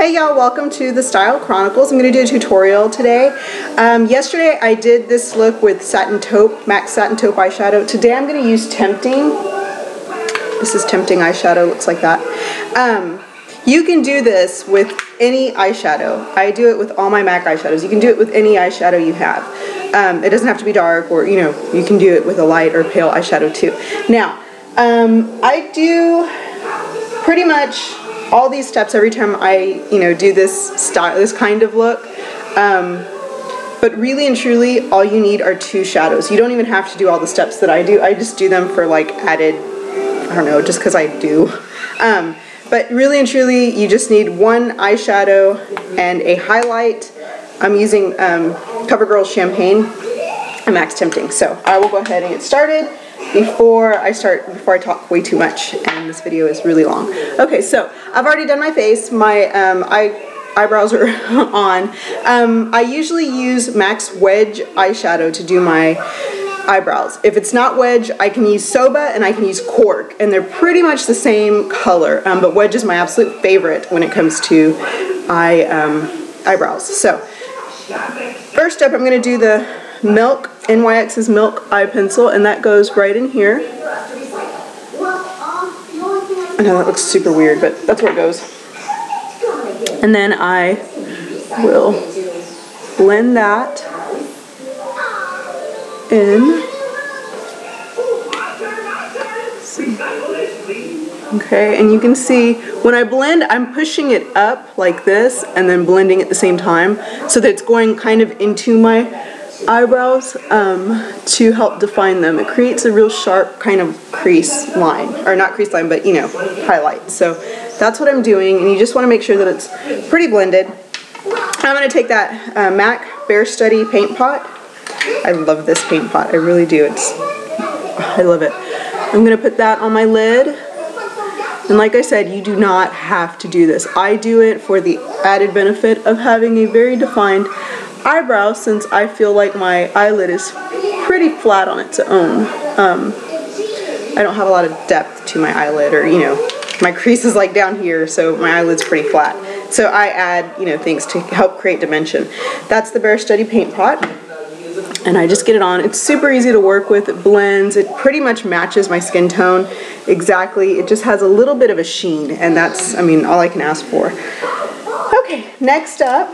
Hey y'all, welcome to the Style Chronicles. I'm going to do a tutorial today. Yesterday I did this look with Satin Taupe, MAC Satin Taupe eyeshadow. Today I'm going to use Tempting. This is Tempting eyeshadow, looks like that. You can do this with any eyeshadow. I do it with all my MAC eyeshadows. You can do it with any eyeshadow you have. It doesn't have to be dark, or you can do it with a light or pale eyeshadow too. Now, I do pretty much all these steps every time I do this kind of look, but really and truly all you need are two shadows. You don't even have to do all the steps that I do. I just do them for like added, I don't know, just because I do. But really and truly you just need one eyeshadow and a highlight. I'm using CoverGirl Champagne and MAC Tempting. So I will go ahead and get started before I talk way too much, and this video is really long. Okay, so I've already done my face. My eyebrows are on. I usually use MAC's Wedge eyeshadow to do my eyebrows. If it's not Wedge, I can use Soba and I can use Cork, and they're pretty much the same color, but Wedge is my absolute favorite when it comes to eyebrows. So first up, I'm going to do the NYX's Milk eye pencil, and that goes right in here. I know that looks super weird, but that's where it goes. And then I will blend that in. Okay, and you can see when I blend, I'm pushing it up like this and then blending at the same time so that it's going kind of into my eyebrows to help define them. It creates a real sharp kind of crease line, or not crease line, but highlight. So that's what I'm doing, and you just want to make sure that it's pretty blended. I'm going to take that MAC Bare Study paint pot. I love this paint pot, I really do. I love it. I'm going to put that on my lid, and like I said, you do not have to do this. I do it for the added benefit of having a very defined eyebrow, since I feel like my eyelid is pretty flat on its own. I don't have a lot of depth to my eyelid, or my crease is like down here, so my eyelid's pretty flat. So I add things to help create dimension. That's the Bare Study paint pot, and I just get it on. It's super easy to work with. It blends. It pretty much matches my skin tone exactly. It just has a little bit of a sheen, and that's, all I can ask for. Okay, next up,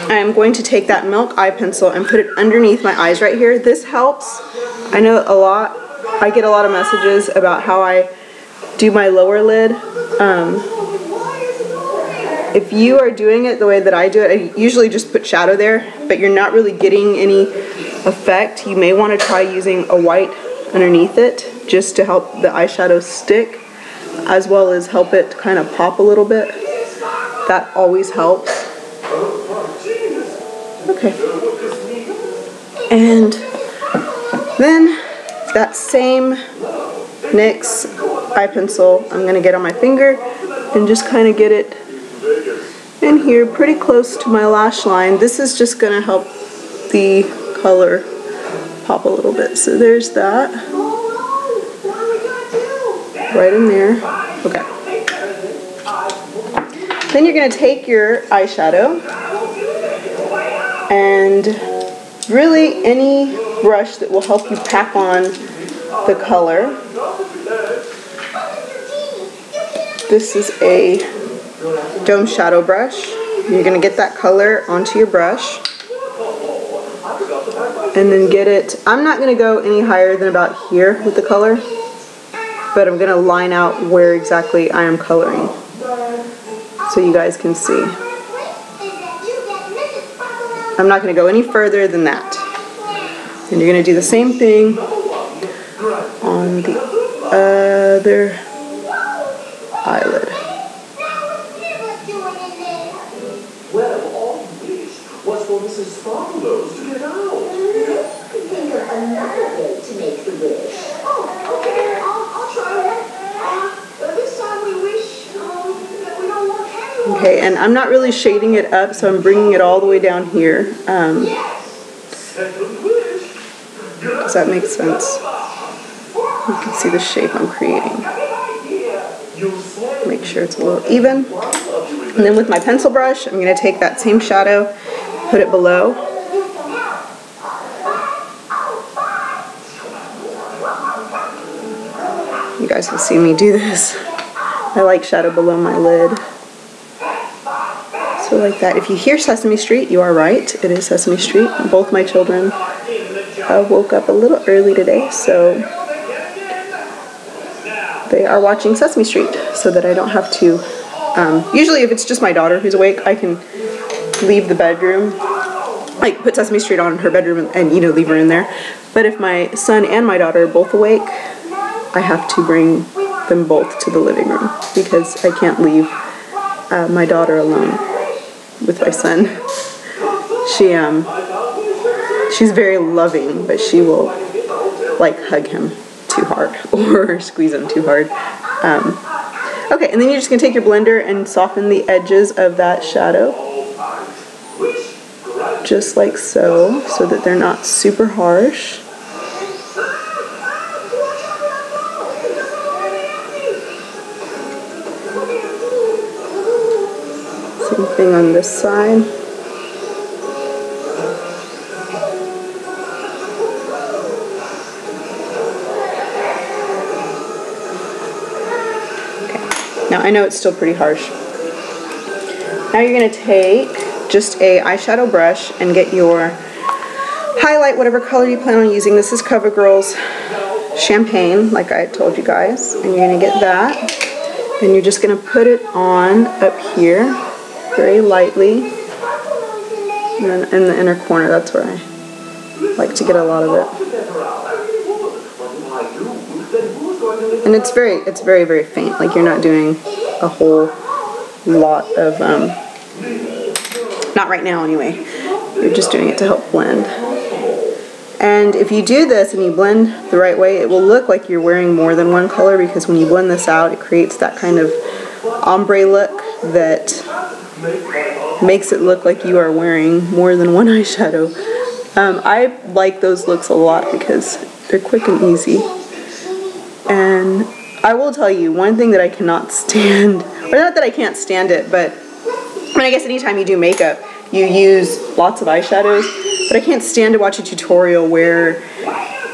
I'm going to take that Milk eye pencil and put it underneath my eyes right here. This helps. I know I get a lot of messages about how I do my lower lid. If you are doing it the way that I do it, I usually just put shadow there, but you're not really getting any effect. You may want to try using a white underneath it just to help the eyeshadow stick, as well as help it kind of pop a little bit. That always helps. Okay, and then that same NYX eye pencil, I'm going to get on my finger and just kind of get it in here pretty close to my lash line. This is just going to help the color pop a little bit. So there's that, right in there. Okay. Then you're going to take your eyeshadow, and really any brush that will help you pack on the color. This is a Dome Shadow brush. You're going to get that color onto your brush and then get it. I'm not going to go any higher than about here with the color, but I'm going to line out where exactly I am coloring so you guys can see. I'm not going to go any further than that. And you're going to do the same thing on the other eyelid. Okay, and I'm not really shading it up, so I'm bringing it all the way down here. Does that make sense? You can see the shape I'm creating. Make sure sure it's a little even. And then with my pencil brush, I'm going to take that same shadow, put it below. You guys will see me do this. I like shadow below my lid. So like that. If you hear Sesame Street, you are right. It is Sesame Street. Both my children woke up a little early today, so they are watching Sesame Street so that I don't have to. Usually if it's just my daughter who's awake, I can leave the bedroom, like put Sesame Street on in her bedroom and you know, leave her in there. But if my son and my daughter are both awake, I have to bring them both to the living room because I can't leave my daughter alone with my son. She's very loving, but she will like hug him too hard or squeeze him too hard. Okay, and then you're just going to take your blender and soften the edges of that shadow. Just like so, so that they're not super harsh. Same thing on this side. Now I know it's still pretty harsh. Now you're going to take just a eyeshadow brush and get your highlight, whatever color you plan on using. This is CoverGirl's Champagne, like I told you guys. And you're going to get that. And you're just going to put it on up here, very lightly. And then in the inner corner, that's where I like to get a lot of it. And it's very, very faint. Like you're not doing a whole lot of, not right now anyway. You're just doing it to help blend. And if you do this and you blend the right way, it will look like you're wearing more than one color because when you blend this out, it creates that kind of ombre look that makes it look like you are wearing more than one eyeshadow. I like those looks a lot because they're quick and easy. And I will tell you, one thing that I cannot stand, or not that I can't stand it, but I mean, I guess anytime you do makeup, you use lots of eyeshadows, but I can't stand to watch a tutorial where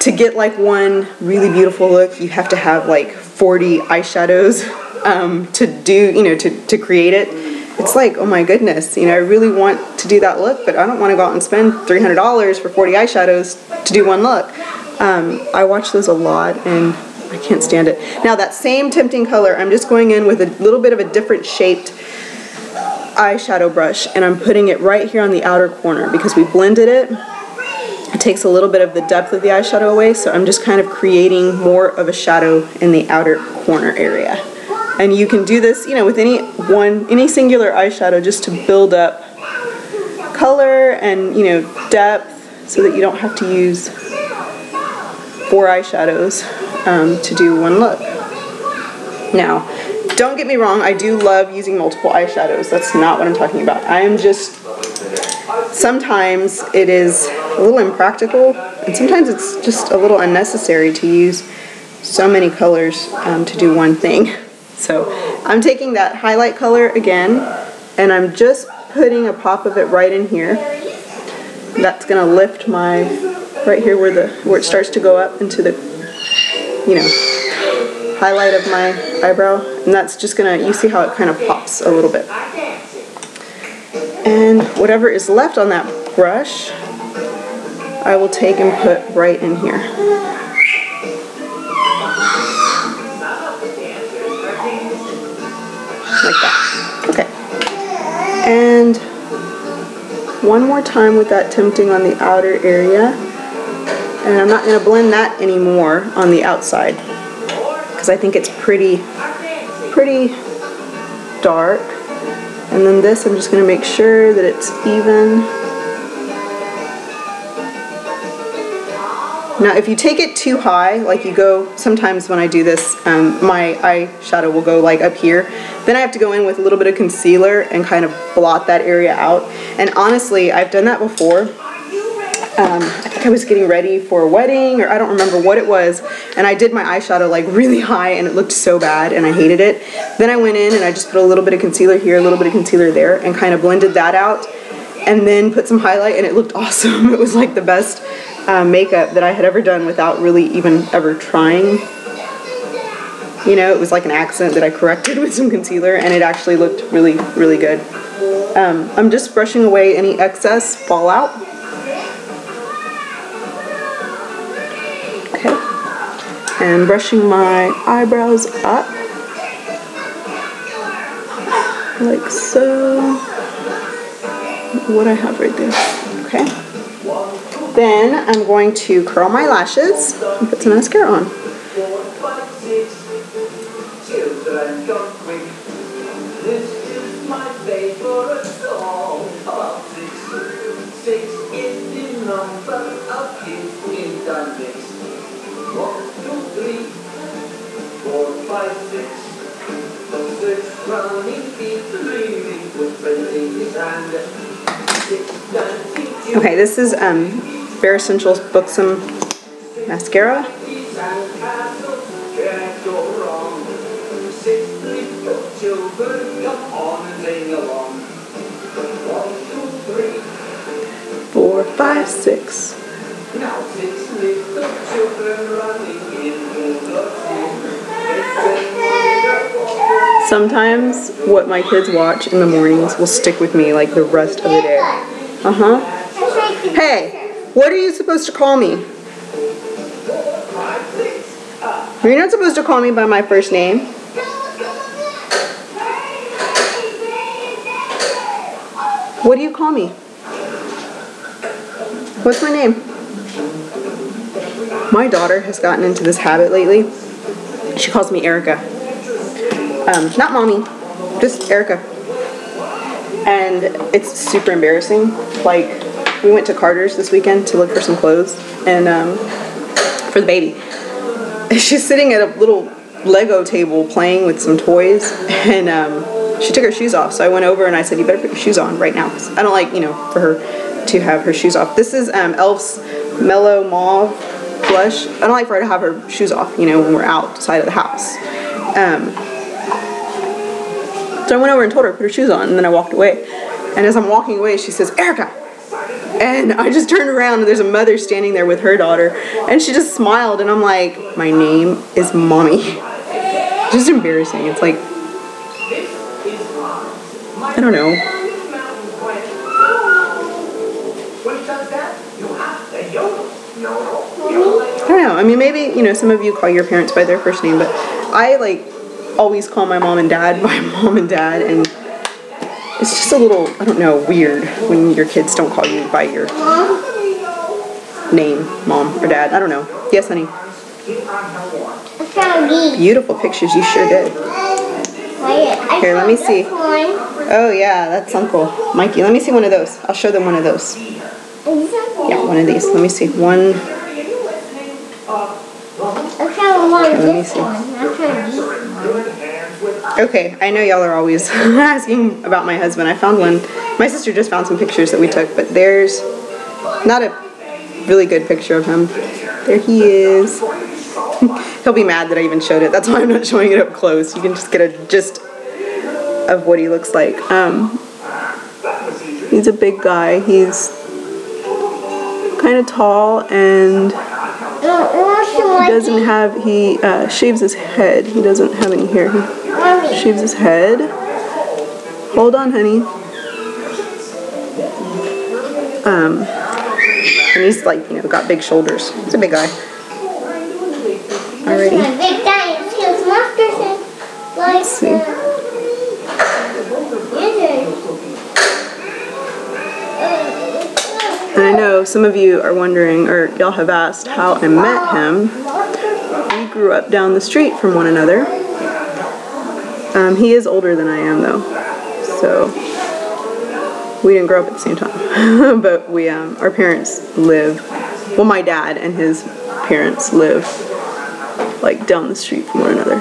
to get like one really beautiful look, you have to have like 40 eyeshadows to do, you know, to create it. It's like, oh my goodness, you know, I really want to do that look, but I don't want to go out and spend $300 for 40 eyeshadows to do one look. I watch those a lot and I can't stand it. Now that same tempting color, I'm just going in with a little bit of a different shaped eyeshadow brush and I'm putting it right here on the outer corner because we blended it. It takes a little bit of the depth of the eyeshadow away, so I'm just kind of creating more of a shadow in the outer corner area. And you can do this, you know, with any singular eyeshadow just to build up color and, you know, depth so that you don't have to use 4 eyeshadows to do one look. Now, don't get me wrong, I do love using multiple eyeshadows. That's not what I'm talking about. I am just, sometimes it is a little impractical, and sometimes it's just a little unnecessary to use so many colors to do one thing. So I'm taking that highlight color again, and I'm just putting a pop of it right in here. That's gonna lift my, right here where it starts to go up into the, you know, highlight of my eyebrow, and that's just gonna, you see how it kind of pops a little bit. And whatever is left on that brush, I will take and put right in here. Like that. Okay. And one more time with that tempting on the outer area. And I'm not going to blend that anymore on the outside because I think it's pretty dark. And then this, I'm just going to make sure that it's even. Now if you take it too high, like you go, sometimes when I do this, my eyeshadow will go like up here. Then I have to go in with a little bit of concealer and kind of blot that area out. And honestly, I've done that before. I think I was getting ready for a wedding, or I don't remember what it was, and I did my eyeshadow like really high and it looked so bad and I hated it. Then I went in and I just put a little bit of concealer here, a little bit of concealer there, and kind of blended that out, and then put some highlight, and it looked awesome. It was like the best makeup that I had ever done without really even ever trying. You know, it was like an accent that I corrected with some concealer, and it actually looked really, really good. I'm just brushing away any excess fallout. Okay. And brushing my eyebrows up. Like so. What I have right there. Okay. Then I'm going to curl my lashes and put some mascara on. This is my favorite song about 6. 6 is the number of kids in the mix. 1, 2, 3, 4, 5, 6. The 6 running feet leading with friends in his hand. 6 dancing. Okay, this is Escentuals Buxom Mascara. Children, come on and sing along. 1, 2, 3, 4, 5, 6. now 6 little children running in the sea. Sometimes what my kids watch in the mornings will stick with me like the rest of the day. Uh-huh. Hey, what are you supposed to call me? 4, 5, 6. You're not supposed to call me by my first name. What do you call me? What's my name? My daughter has gotten into this habit lately. She calls me Erica. Not mommy, just Erica. And it's super embarrassing. Like, we went to Carter's this weekend to look for some clothes and for the baby. She's sitting at a little Lego table playing with some toys, and she took her shoes off, so I went over and I said, you better put your shoes on right now, because I don't like, you know, for her to have her shoes off. This is e.l.f.'s Mellow Mauve blush. I don't like for her to have her shoes off, you know, when we're outside of the house. So I went over and told her to put her shoes on, and then I walked away. And as I'm walking away, she says, Erica! And I just turned around, and there's a mother standing there with her daughter, and she just smiled, and I'm like, my name is Mommy. Just embarrassing. It's like, I don't know. I don't know. I mean, maybe, you know, some of you call your parents by their first name, but I, like, always call my mom and dad by mom and dad, and it's just a little, I don't know, weird when your kids don't call you by your name, mom or dad. I don't know. Yes, honey? Beautiful pictures. You sure did. Here, let me see. Oh, yeah, that's Uncle Mikey. Let me see one of those. I'll show them one of those. Yeah, one of these. Let me see. One. Okay, let me see. Okay, I know y'all are always asking about my husband. I found one. My sister just found some pictures that we took, but there's not a really good picture of him. There he is. He'll be mad that I even showed it. That's why I'm not showing it up close. You can just get a gist of what he looks like. He's a big guy. He's kind of tall, and he doesn't have, he shaves his head. He doesn't have any hair. He shaves his head. Hold on, honey. And he's like, you know, got big shoulders. He's a big guy. Alrighty. Let's see. And I know some of you are wondering, or y'all have asked how I met him. We grew up down the street from one another. He is older than I am, though, so we didn't grow up at the same time. But we, our parents live, well, my dad and his parents live like down the street from one another.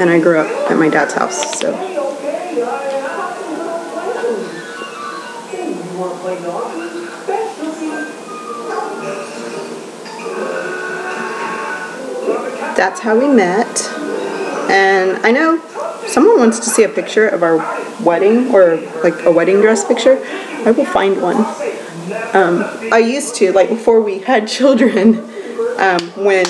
And I grew up at my dad's house, so. that's how we met. And I know someone wants to see a picture of our wedding, or like a wedding dress picture. I will find one. I used to, like before we had children, when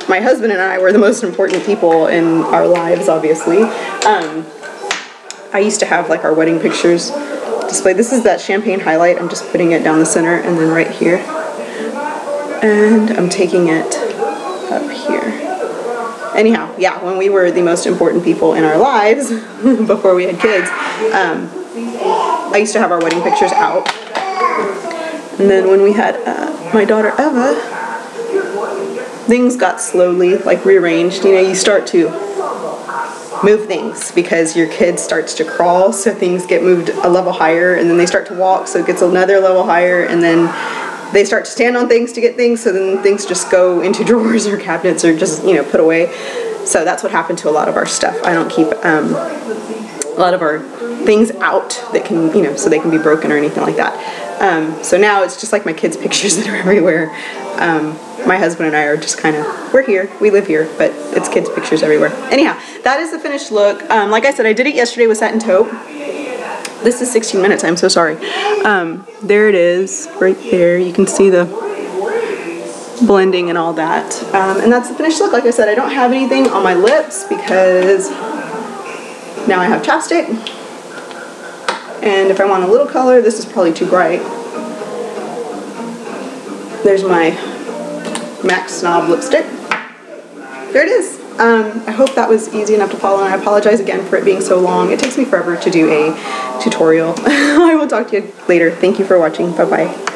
my husband and I were the most important people in our lives, obviously, I used to have like our wedding pictures displayed. This is that champagne highlight. I'm just putting it down the center and then right here. And I'm taking it up here. Anyhow, yeah, when we were the most important people in our lives, before we had kids, I used to have our wedding pictures out. And then when we had my daughter Eva, things got slowly like rearranged. You know, you start to move things because your kid starts to crawl, so things get moved a level higher, and then they start to walk, so it gets another level higher, and then they start to stand on things to get things, so then things just go into drawers or cabinets or just, you know, put away. So that's what happened to a lot of our stuff. I don't keep a lot of our things out that can, you know, so they can be broken or anything like that. So now it's just like my kids' pictures that are everywhere. My husband and I are just kind of, we're here, we live here, but it's kids' pictures everywhere. Anyhow, that is the finished look. Like I said, I did it yesterday with Satin Taupe. This is 16 minutes, I'm so sorry. There it is, right there. You can see the blending and all that. And that's the finished look. Like I said, I don't have anything on my lips because now I have chapstick. And if I want a little color, this is probably too bright. There's my MAC Snob lipstick. There it is. I hope that was easy enough to follow, and I apologize again for it being so long. It takes me forever to do a tutorial. I will talk to you later. Thank you for watching. Bye-bye.